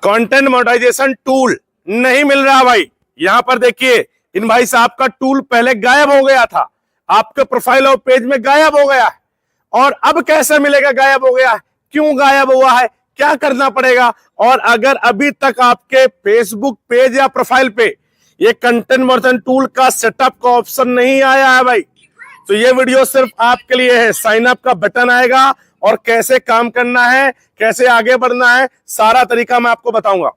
Content monetization tool नहीं मिल रहा भाई। यहां पर देखिए इन भाई साहब का टूल पहले गायब हो गया था, आपके प्रोफाइल और पेज में गायब हो गया है, और अब कैसे मिलेगा? गायब हो गया है, क्यों गायब हुआ है, क्या करना पड़ेगा? और अगर अभी तक आपके फेसबुक पेज या प्रोफाइल पे ये कंटेंट मोनेटाइजेशन टूल का सेटअप का ऑप्शन नहीं आया है भाई, तो ये वीडियो सिर्फ आपके लिए है। साइन अप का बटन आएगा और कैसे काम करना है, कैसे आगे बढ़ना है, सारा तरीका मैं आपको बताऊंगा।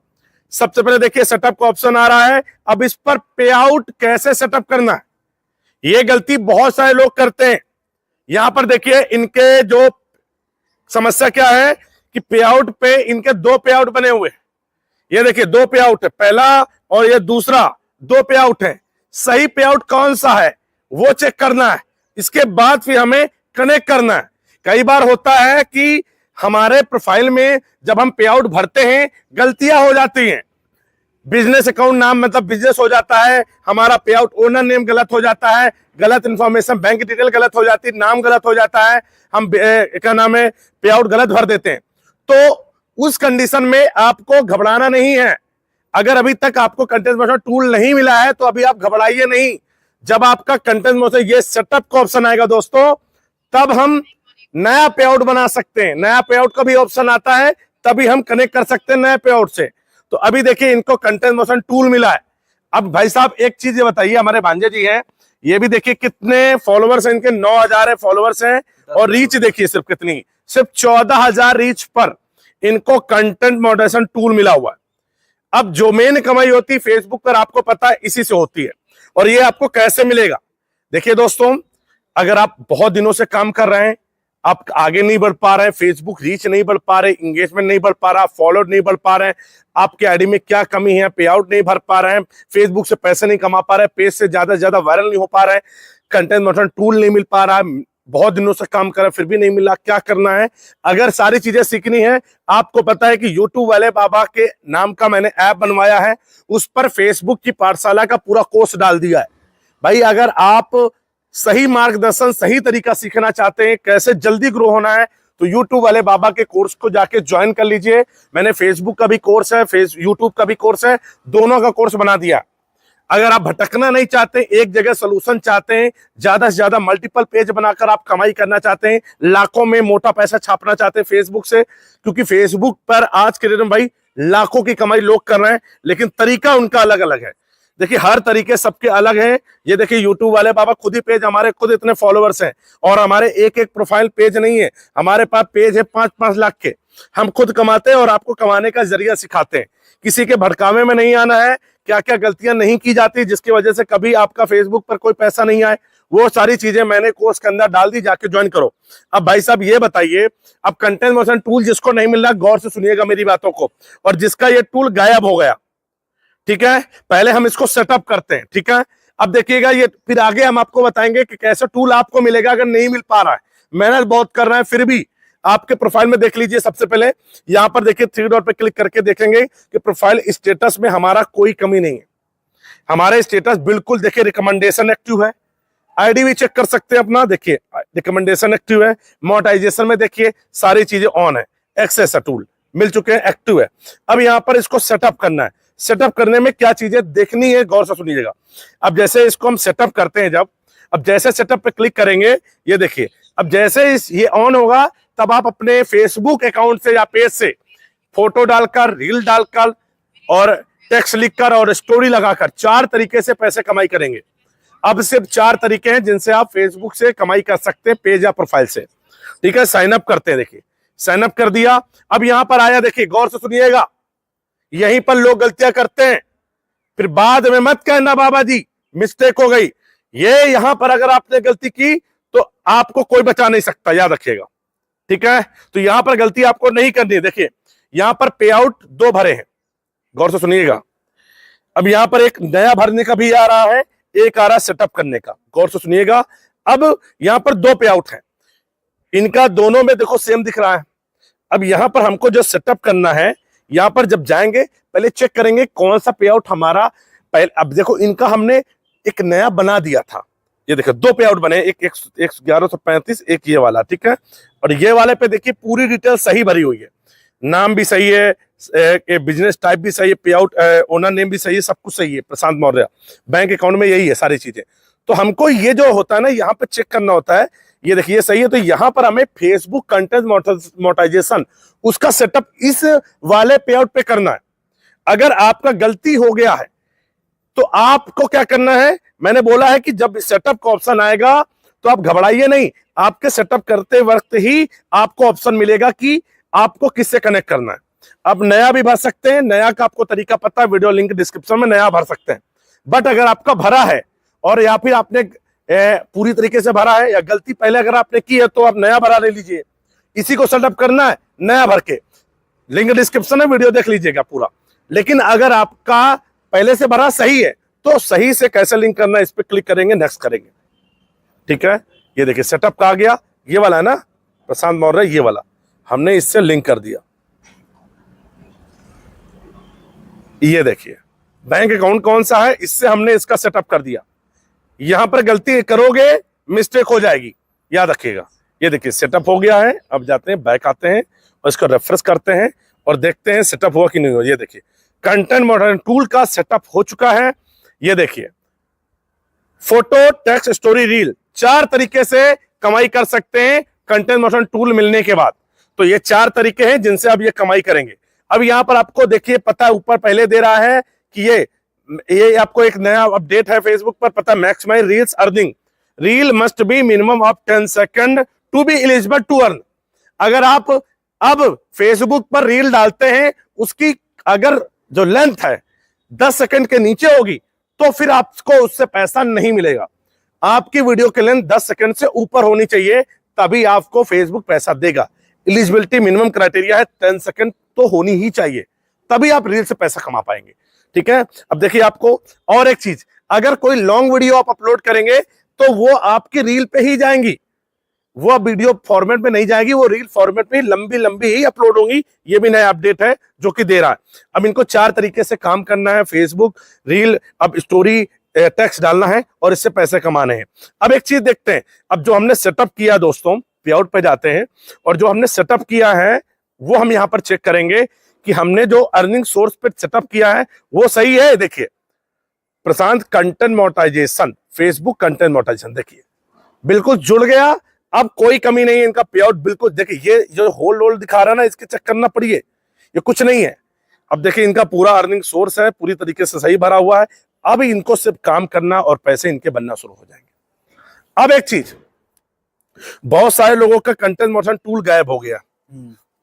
सबसे पहले देखिए सेटअप का ऑप्शन आ रहा है। अब इस पर पे आउट कैसे सेटअप करना है, ये गलती बहुत सारे लोग करते हैं। यहां पर देखिए इनके जो समस्या क्या है कि पे आउट पे इनके दो पे आउट बने हुए, ये देखिए दो पे आउट है, पहला और ये दूसरा, दो पे आउट है। सही पे आउट कौन सा है वो चेक करना है, इसके बाद फिर हमें कनेक्ट करना है। कई बार होता है कि हमारे प्रोफाइल में जब हम पे आउट भरते हैं गलतियां हो जाती हैं। बिजनेस अकाउंट नाम मतलब बिजनेस हो जाता है, हमारा पे आउट ओनर नेम गलत हो जाता है, गलत इंफॉर्मेशन बैंक डिटेल गलत हो जाती है, नाम गलत हो जाता है, हम क्या नाम है पे आउट गलत भर देते हैं। तो उस कंडीशन में आपको घबराना नहीं है। अगर अभी तक आपको कंटेंट मोनेटाइजेशन टूल नहीं मिला है तो अभी आप घबराइए नहीं। जब आपका कंटेंट मोनेटाइजेशन ये सेटअप का ऑप्शन आएगा दोस्तों, तब हम नया पे आउट बना सकते हैं। नया पे आउट का भी ऑप्शन आता है, तभी हम कनेक्ट कर सकते हैं नए पे आउट से। तो अभी देखिए इनको कंटेंट मोनेटाइजेशन टूल मिला है। अब भाई साहब एक चीज ये बताइए, हमारे भांजे जी हैं, ये भी देखिए कितने फॉलोवर्स हैं इनके, 9,000 फॉलोवर्स हैं, और रीच देखिए सिर्फ कितनी, सिर्फ 14,000 रीच पर इनको कंटेंट मोनेटाइजेशन टूल मिला हुआ है। अब जो मेन कमाई होती है फेसबुक पर आपको पता है इसी से होती है, और ये आपको कैसे मिलेगा? देखिए दोस्तों, अगर आप बहुत दिनों से काम कर रहे हैं, आप आगे नहीं बढ़ पा रहे हैं, फेसबुक रीच नहीं बढ़ पा रहे, इंगेजमेंट नहीं बढ़ पा रहा, फॉलोअर नहीं बढ़ पा रहे हैं, आपके आईडी में क्या कमी है, पे आउट नहीं भर पा रहे हैं, फेसबुक से पैसे नहीं कमा पा रहे, पेज से ज्यादा वायरल नहीं हो पा रहे हैं, कंटेंट मोनेटाइजेशन टूल नहीं मिल पा रहा है, बहुत दिनों से काम कर रहे फिर भी नहीं मिला, क्या करना है? अगर सारी चीजें सीखनी है, आपको पता है कि यूट्यूब वाले बाबा के नाम का मैंने ऐप बनवाया है, उस पर फेसबुक की पाठशाला का पूरा कोर्स डाल दिया है। भाई अगर आप सही मार्गदर्शन, सही तरीका सीखना चाहते हैं, कैसे जल्दी ग्रो होना है, तो यूट्यूब वाले बाबा के कोर्स को जाके ज्वाइन कर लीजिए। मैंने फेसबुक का भी कोर्स है, यूट्यूब का भी कोर्स है, दोनों का कोर्स बना दिया। अगर आप भटकना नहीं चाहते, एक जगह सोल्यूशन चाहते हैं, ज्यादा से ज्यादा मल्टीपल पेज बनाकर आप कमाई करना चाहते हैं, लाखों में मोटा पैसा छापना चाहते हैं फेसबुक से, क्योंकि फेसबुक पर आज के डेट में भाई लाखों की कमाई लोग कर रहे हैं, लेकिन तरीका उनका अलग अलग है। देखिए हर तरीके सबके अलग हैं। ये देखिए यूट्यूब वाले बाबा खुद ही पेज, हमारे खुद इतने फॉलोअर्स हैं, और हमारे एक एक प्रोफाइल पेज नहीं है, हमारे पास पेज है 5-5 लाख के। हम खुद कमाते हैं और आपको कमाने का जरिया सिखाते हैं। किसी के भड़कावे में नहीं आना है, क्या क्या गलतियां नहीं की जाती जिसकी वजह से कभी आपका फेसबुक पर कोई पैसा नहीं आए, वो सारी चीजें मैंने कोर्स के अंदर डाल दी, जाके ज्वाइन करो। अब भाई साहब ये बताइए, अब कंटेंट मोनेटाइजेशन टूल जिसको नहीं मिल रहा, गौर से सुनिएगा मेरी बातों को, और जिसका ये टूल गायब हो गया, ठीक है, पहले हम इसको सेटअप करते हैं, ठीक है। अब देखिएगा ये फिर आगे हम आपको बताएंगे कि कैसे टूल आपको मिलेगा अगर नहीं मिल पा रहा है, मेहनत बहुत कर रहे हैं फिर भी। आपके प्रोफाइल में देख लीजिए, सबसे पहले यहां पर देखिए 3 डॉट पे क्लिक करके देखेंगे कि प्रोफाइल स्टेटस में हमारा कोई कमी नहीं है, हमारे स्टेटस बिल्कुल देखिए रिकमेंडेशन एक्टिव है, आईडी भी चेक कर सकते हैं अपना, देखिए रिकमेंडेशन एक्टिव है, मोनेटाइजेशन में देखिए सारी चीजें ऑन है, एक्सेस टूल मिल चुके हैं, एक्टिव है। अब यहां पर इसको सेटअप करना है। सेटअप करने में क्या चीजें देखनी है, गौर से सुनिएगा। अब जैसे इसको हम सेटअप करते हैं, अब जैसे सेटअप पे क्लिक करेंगे, ये देखिए अब जैसे ये ऑन होगा, तब आप अपने फेसबुक अकाउंट से या पेज से फोटो डालकर, रील डालकर और टेक्स्ट लिखकर और स्टोरी लगाकर 4 तरीके से पैसे कमाई करेंगे। अब सिर्फ 4 तरीके हैं जिनसे आप फेसबुक से कमाई कर सकते हैं, पेज या प्रोफाइल से, ठीक है। साइन अप करते हैं, देखिए साइन अप कर दिया। अब यहां पर आया, देखिए गौर से सुनिएगा, यहीं पर लोग गलतियां करते हैं, फिर बाद में मत कहना बाबा जी मिस्टेक हो गई। ये यहां पर अगर आपने गलती की तो आपको कोई बचा नहीं सकता, याद रखिएगा, ठीक है। तो यहां पर गलती आपको नहीं करनी है। देखिए यहां पर पे आउट 2 भरे हैं, गौर से सुनिएगा। अब यहां पर एक नया भरने का भी आ रहा है, एक आ रहा है सेटअप करने का, गौर से सुनिएगा। अब यहां पर 2 पे आउट है, इनका दोनों में देखो सेम दिख रहा है। अब यहां पर हमको जो सेटअप करना है, यहां पर जब जाएंगे पहले चेक करेंगे कौन सा पे आउट हमारा पहले। अब देखो इनका हमने एक नया बना दिया था, ये देखो 2 पे आउट बने, एक 1135, एक ये वाला, ठीक है। और ये वाले पे देखिए पूरी डिटेल सही भरी हुई है, नाम भी सही है, बिजनेस टाइप भी सही है, पे आउट ओनर नेम भी सही है, सब कुछ सही है। प्रशांत मौर्य बैंक अकाउंट में यही है सारी चीजें। तो हमको ये जो होता है ना, यहाँ पे चेक करना होता है। ये देखिए ये सही है, तो यहाँ पर हमें फेसबुक कंटेंट मोनेटाइजेशन उसका सेटअप इस वाले पे आउट पे करना है। अगर आपका गलती हो गया है तो आपको क्या करना है, मैंने बोला है कि जब सेटअप का ऑप्शन आएगा तो आप घबराइए नहीं, आपके सेटअप करते वक्त ही आपको ऑप्शन मिलेगा कि आपको किससे कनेक्ट करना है। आप नया भी भर सकते हैं, नया का आपको तरीका पता है, वीडियो लिंक डिस्क्रिप्शन में, नया भर सकते हैं। बट अगर आपका भरा है और या फिर आपने पूरी तरीके से भरा है या गलती पहले अगर आपने की है तो आप नया भरा ले लीजिए। इसी को सेटअप करना है नया भर के, लिंक डिस्क्रिप्शन में, वीडियो देख लीजिएगा पूरा। लेकिन अगर आपका पहले से भरा सही है तो सही से कैसे लिंक करना है, इस पर क्लिक करेंगे, नेक्स्ट करेंगे। ठीक है, ये देखिए सेटअप का आ गया, ये वाला है ना प्रशांत मौर्य, ये वाला हमने इससे लिंक कर दिया। ये देखिए बैंक अकाउंट कौन सा है, इससे हमने इसका सेटअप कर दिया। यहां पर गलती करोगे मिस्टेक हो जाएगी, याद रखिएगा। ये देखिए सेटअप हो गया है। अब जाते हैं बैक, आते हैं और इसको रेफरेंस करते हैं और देखते हैं सेटअप हुआ कि नहीं हुआ। ये देखिए कंटेंट मॉडरेशन टूल का सेटअप हो चुका है। ये देखिए फोटो, टेक्स्ट, स्टोरी, रील, 4 तरीके से कमाई कर सकते हैं कंटेंट मॉडरेशन टूल मिलने के बाद। तो ये 4 तरीके हैं जिनसे आप ये कमाई करेंगे। अब यहां पर आपको देखिए पता है, ऊपर पहले दे रहा है कि ये आपको एक नया अपडेट है फेसबुक पर, पता है maximise reels earning, reel must be minimum of 10 second to be eligible to earn. अगर आप अब फेसबुक पर रील डालते हैं, उसकी अगर जो लेंथ है 10 सेकंड के नीचे होगी तो फिर आपको उससे पैसा नहीं मिलेगा। आपकी वीडियो की लेंथ 10 सेकंड से ऊपर होनी चाहिए, तभी आपको फेसबुक पैसा देगा। एलिजिबिलिटी मिनिमम क्राइटेरिया है 10 सेकंड तो होनी ही चाहिए, तभी आप रील से पैसा कमा पाएंगे। ठीक है, अब देखिए आपको और एक चीज, अगर कोई लॉन्ग वीडियो आप अपलोड करेंगे तो वो आपकी रील पे ही जाएंगी, वो वीडियो फॉर्मेट में नहीं जाएगी, वो रील फॉर्मेट में लंबी लंबी ही अपलोड होंगी। ये भी नया अपडेट है जो कि दे रहा है। अब इनको 4 तरीके से काम करना है, फेसबुक, रील, अब स्टोरी, टेक्स्ट डालना है और इससे पैसे कमाने हैं। अब एक चीज देखते हैं, अब जो हमने सेटअप किया दोस्तों, पे आउट पे जाते हैं और जो हमने सेटअप किया है वो हम यहां पर चेक करेंगे कि हमने जो अर्निंग सोर्स पे सेटअप किया है वो सही है। देखिए Prashant content monetisation, Facebook content monetisation, देखिए बिल्कुल जुड़ गया। अब कोई कमी नहीं है इनका पे आउट, बिल्कुल देखिए ये जो होल दिखा रहा है ना, इसके चेक करना पड़िए, ये कुछ नहीं है। अब देखिए इनका पूरा अर्निंग सोर्स है, पूरी तरीके से सही भरा हुआ है। अब इनको सिर्फ काम करना और पैसे इनके बनना शुरू हो जाएंगे। अब एक चीज, बहुत सारे लोगों का कंटेंट मोनेटाइजेशन टूल गायब हो गया,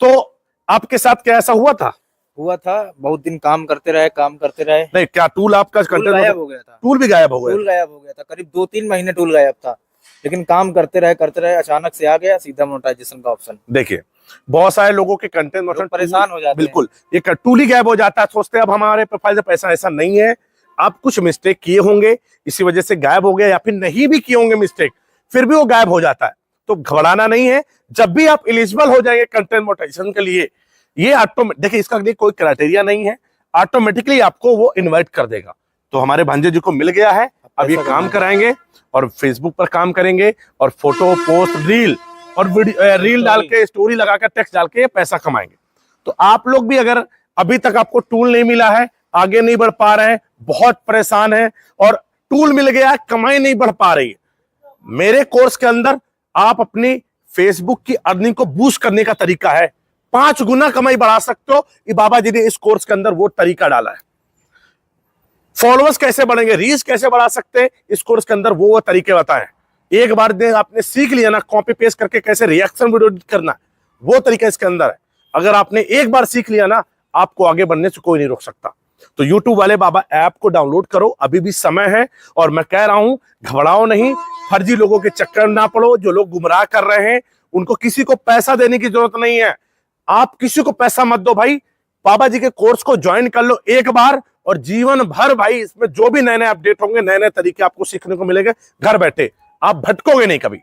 तो आपके साथ क्या ऐसा हुआ था? बहुत दिन काम करते रहे नहीं, क्या टूल आपका कंटेंट गायब हो गया था? टूल भी गायब हो गया? टूल गायब हो गया था, करीब 2-3 महीने टूल गायब था, लेकिन काम करते रहे अचानक से आ गया सीधा मोनेटाइजेशन का ऑप्शन। देखिए बहुत सारे लोगों के कंटेंट मोनेटाइजेशन परेशान हो जाते हैं। बिल्कुल, ये टूल ही गायब हो जाता है, सोचते हैं अब हमारे प्रोफाइल से पैसा। ऐसा नहीं है, आप कुछ मिस्टेक किए होंगे इसी वजह से गायब हो गया, या फिर नहीं भी किए होंगे मिस्टेक, फिर भी वो गायब हो जाता है। तो घबराना नहीं है, जब भी आप एलिजिबल हो जाएंगे कंटेंट मोनेटाइजेशन के लिए, ये ऑटोमेटिक, देखिए इसका कोई क्राइटेरिया नहीं है, ऑटोमेटिकली आपको वो इनवाइट कर देगा। तो हमारे भांजे जी को मिल गया है, अब ये काम कराएंगे और फेसबुक पर काम करेंगे और फोटो, पोस्ट, रील और रील डाल के, स्टोरी लगाकर, टेक्स्ट डाल के पैसा कमाएंगे। तो आप लोग भी अगर अभी तक आपको टूल नहीं मिला है, आगे नहीं बढ़ पा रहे हैं, बहुत परेशान है और टूल मिल गया, कमाई नहीं बढ़ पा रही है, मेरे कोर्स के अंदर आप अपनी फेसबुक की अर्निंग को बूस्ट करने का तरीका है, 5 गुना कमाई बढ़ा सकते हो। ये बाबा जी ने इस कोर्स के अंदर वो तरीका डाला है। फॉलोअर्स कैसे बढ़ेंगे, रीच कैसे बढ़ा सकते हैं, इस कोर्स के अंदर वो तरीके बताए। एक बार आपने सीख लिया ना, कॉपी पेस्ट करके कैसे रिएक्शन वीडियो एडिट करना, वो तरीका इसके अंदर है। अगर आपने एक बार सीख लिया ना, आपको आगे बढ़ने से कोई नहीं रोक सकता। तो YouTube वाले बाबा ऐप को डाउनलोड करो, अभी भी समय है। और मैं कह रहा हूं, घबराओ नहीं, फर्जी लोगों के चक्कर ना पड़ो। जो लोग गुमराह कर रहे हैं उनको किसी को पैसा देने की जरूरत नहीं है। आप किसी को पैसा मत दो भाई, बाबा जी के कोर्स को ज्वाइन कर लो एक बार, और जीवन भर भाई इसमें जो भी नए नए अपडेट होंगे, नए नए तरीके आपको सीखने को मिलेंगे घर बैठे, आप भटकोगे नहीं कभी।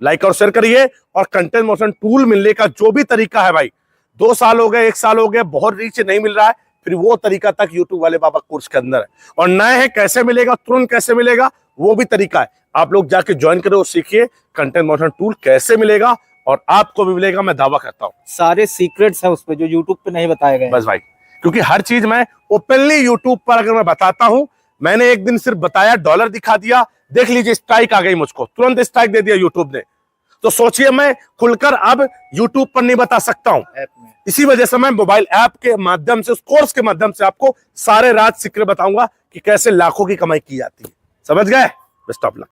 लाइक और शेयर करिए। और कंटेंट मोशन टूल मिलने का जो भी तरीका है भाई, 2 साल हो गए, 1 साल हो गए, बहुत रीच नहीं मिल रहा है, फिर वो तरीका तक YouTube वाले बाबा कोर्स के अंदर है। और नए हैं, कैसे मिलेगा, तुरंत कैसे मिलेगा, वो भी तरीका है। आप लोग जाके ज्वाइन करो, सीखिए कंटेंट मोशन टूल कैसे मिलेगा और आपको भी मिलेगा, मैं दावा करता हूं। सारे सीक्रेट्स हैं उस पे जो यूट्यूब पे नहीं बताए गए। बस भाई, क्योंकि हर चीज मैं ओपनली यूट्यूब पर अगर मैं बताता हूं, मैंने एक दिन सिर्फ बताया, डॉलर दिखा दिया, देख लीजिए स्ट्राइक आ गई मुझको, तुरंत स्ट्राइक दे दिया यूट्यूब ने। तो सोचिए मैं खुलकर अब यूट्यूब पर नहीं बता सकता हूं। ऐप में इसी वजह से मैं मोबाइल ऐप के माध्यम से, उस कोर्स के माध्यम से आपको सारे राज सीक्रेट बताऊंगा कि कैसे लाखों की कमाई की जाती है। समझ गए? Best of luck.